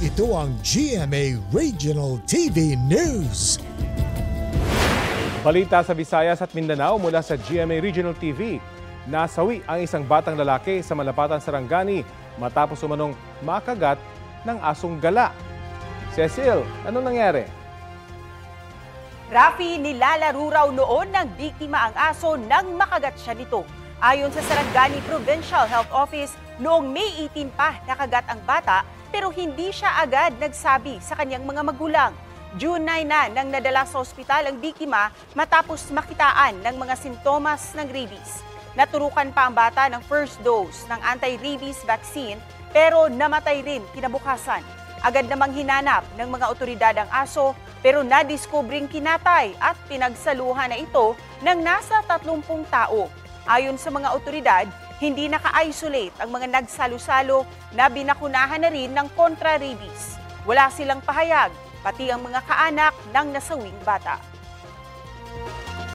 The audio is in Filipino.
Ito ang GMA Regional TV News. Balita sa Visayas at Mindanao mula sa GMA Regional TV. Nasawi ang isang batang lalaki sa Malapatan, Sarangani matapos umanong makagat ng asong gala. Cecil, anong nangyari? Rafi, nilalaro raw noon ng biktima ang aso nang makagat siya nito. Ayon sa Sarangani Provincial Health Office, noong May 18 pa nakagat ang bata pero hindi siya agad nagsabi sa kanyang mga magulang. June 9 na nang nadala sa ospital ang biktima matapos makitaan ng mga sintomas ng rabies. Naturukan pa ang bata ng first dose ng anti-rabies vaccine pero namatay rin kinabukasan. Agad namang hinanap ng mga otoridad ang aso pero nadiskubring kinatay at pinagsaluhan na ito ng nasa 30 tao. Ayon sa mga otoridad, hindi naka-isolate ang mga nagsalo-salo na binakunahan na rin ng kontra-rabies. Wala silang pahayag, pati ang mga kaanak ng nasawing bata.